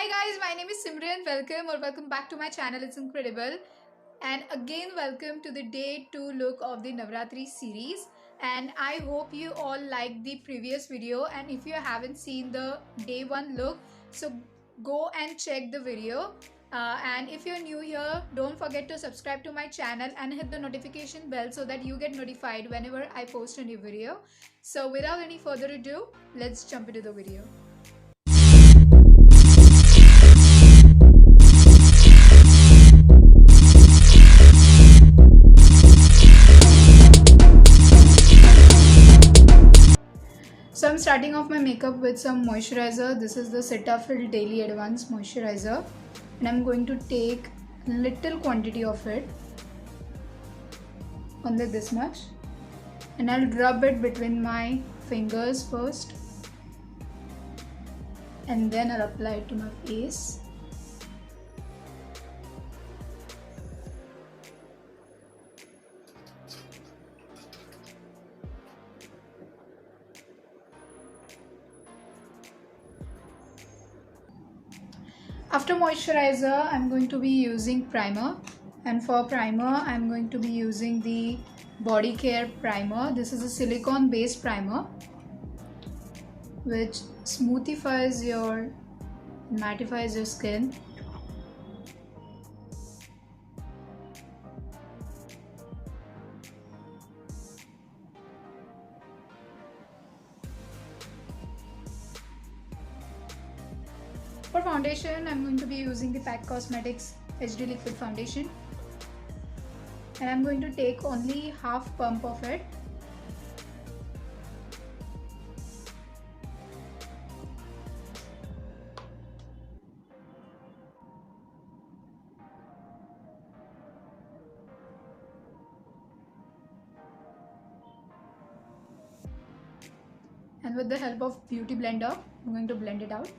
Hi guys, my name is Simran. Welcome back to my channel. It's incredible. And again, welcome to the day 2 look of the Navratri series. And I hope you all liked the previous video. And if you haven't seen the day 1 look, so go and check the video. And if you're new here, don't forget to subscribe to my channel and hit the notification bell so that you get notified whenever I post a new video. So without any further ado, let's jump into the video. So I'm starting off my makeup with some moisturizer. This is the Cetaphil Daily Advanced Moisturizer, and I'm going to take little quantity of it, only this much, and I'll rub it between my fingers first, and then I'll apply it to my face. After moisturizer, I'm going to be using primer, and for primer I'm going to be using the body care primer. This is a silicone based primer which smoothifies your, mattifies your skin. For foundation, I'm going to be using the PAC Cosmetics HD Liquid Foundation, and I'm going to take only half pump of it. And with the help of beauty blender, I'm going to blend it out.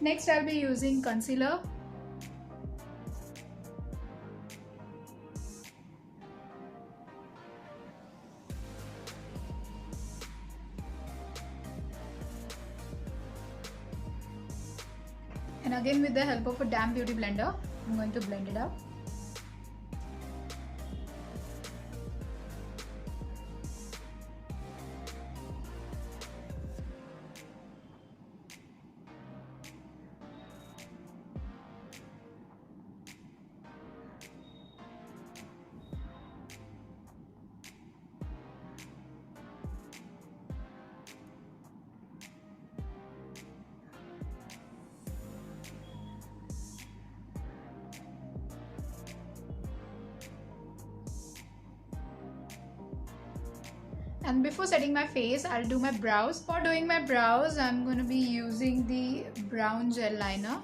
Next, I'll be using concealer. And again, with the help of a damp beauty blender, I'm going to blend it out. And before setting my face, I'll do my brows. For doing my brows, I'm going to be using the brown gel liner.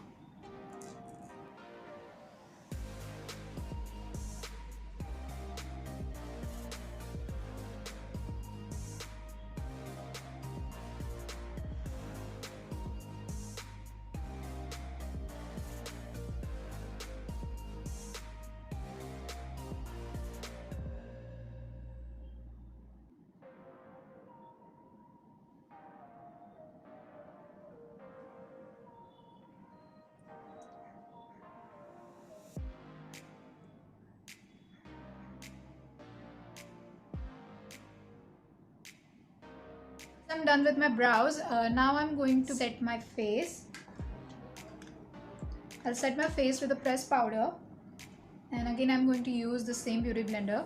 I'm done with my brows. Now I'm going to set my face. I'll set my face with a pressed powder, and again I'm going to use the same beauty blender.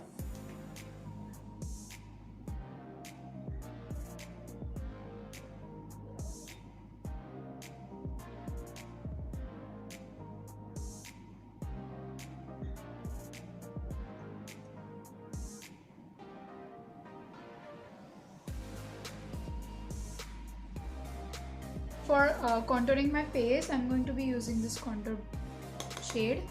For contouring my face, I'm going to be using this contour shade.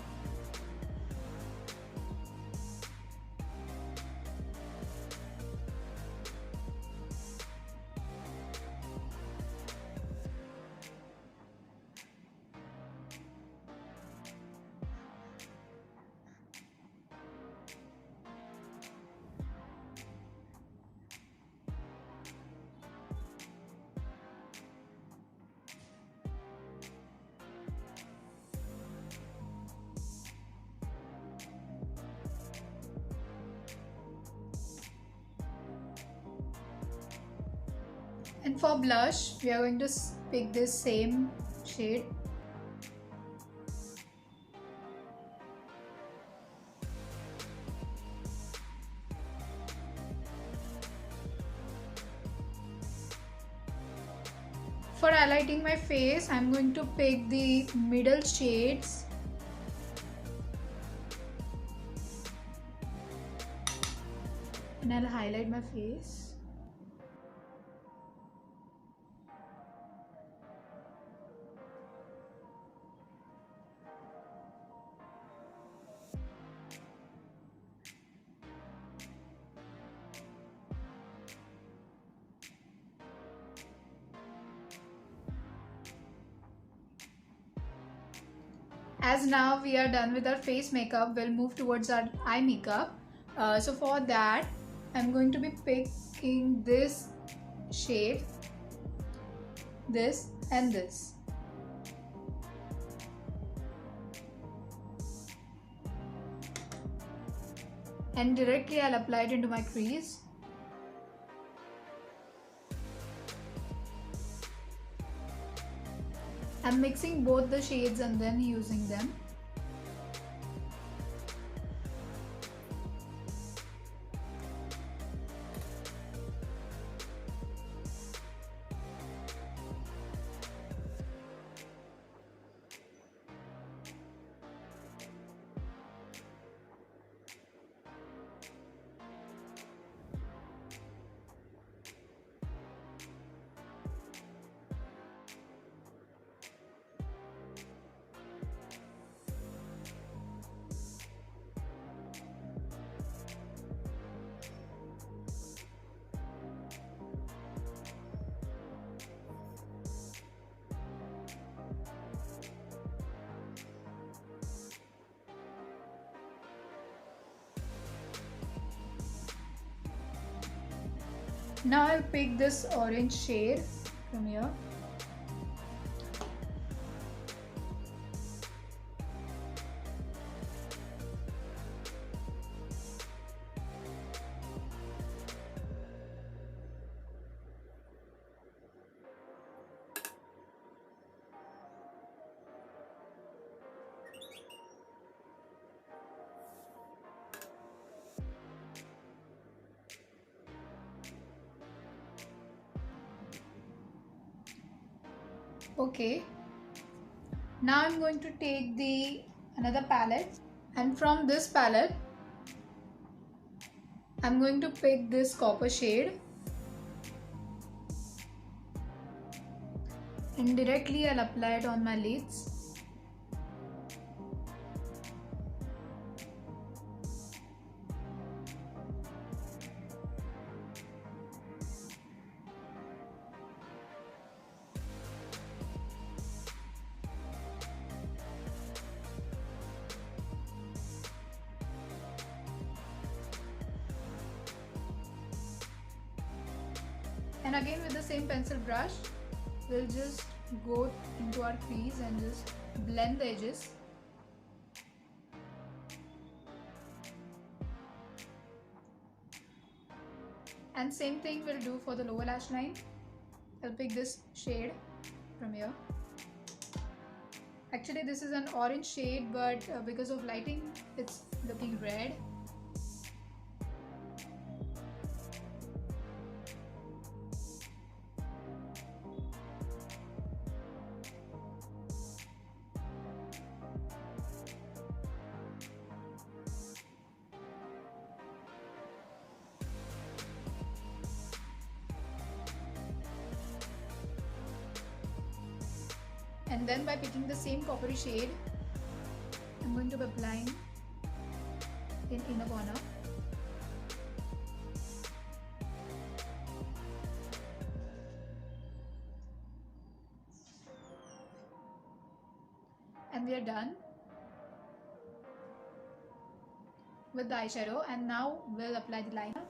And for blush, we are going to pick this same shade. For highlighting my face, I'm going to pick the middle shades. And I'll highlight my face. As now we are done with our face makeup, we'll move towards our eye makeup. So for that, I'm going to be picking this shade, this and this. And directly I'll apply it into my crease. I'm mixing both the shades and then using them. Now I'll pick this orange shade from here. Okay, now I'm going to take another palette, and from this palette I'm going to pick this copper shade and directly I'll apply it on my lids. And again with the same pencil brush, we'll just go into our crease and just blend the edges. And same thing we'll do for the lower lash line. I'll pick this shade from here. Actually this is an orange shade, but because of lighting it's looking red. And then by picking the same coppery shade, I'm going to be applying in inner corner. And we are done with the eyeshadow, and now we'll apply the liner.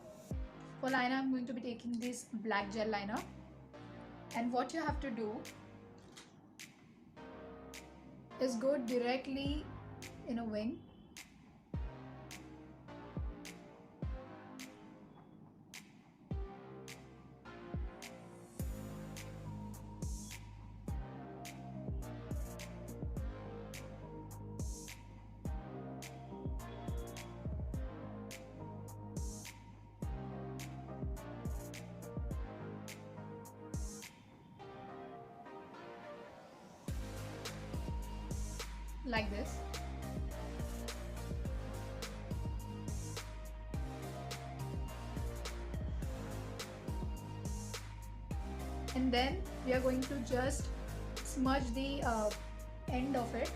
For liner, I'm going to be taking this black gel liner, and what you have to do is go directly in a wing . like this. And then we are going to just smudge the end of it.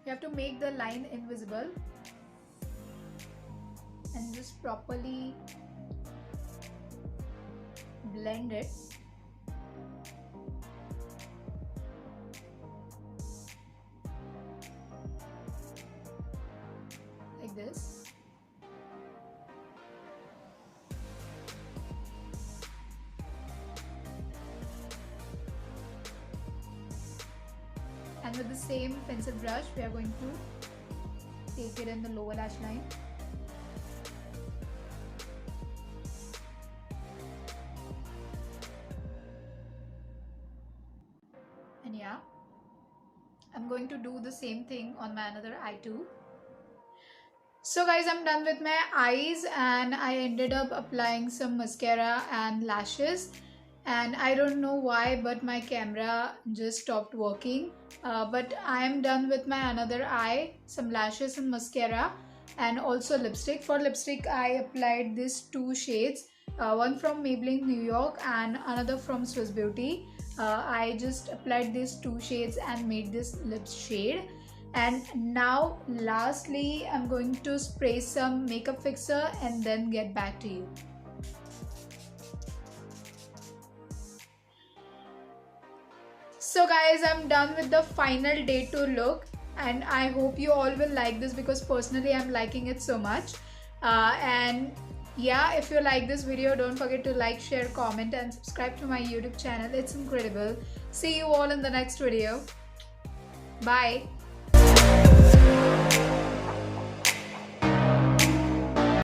You have to make the line invisible and just properly blend it. Like this. And with the same pencil brush, we are going to take it in the lower lash line. And yeah, I'm going to do the same thing on my another eye too. So guys, I'm done with my eyes and I ended up applying some mascara and lashes. And I don't know why, but my camera just stopped working. But I am done with my another eye, some lashes and mascara, and also lipstick. For lipstick, I applied these two shades, one from Maybelline New York and another from Swiss Beauty. I just applied these two shades and made this lips shade. And now lastly, I'm going to spray some makeup fixer and then get back to you. So guys, I'm done with the final day 2 look and I hope you all will like this because personally I'm liking it so much. And yeah, if you like this video, don't forget to like, share, comment and subscribe to my YouTube channel. It's incredible. See you all in the next video. Bye.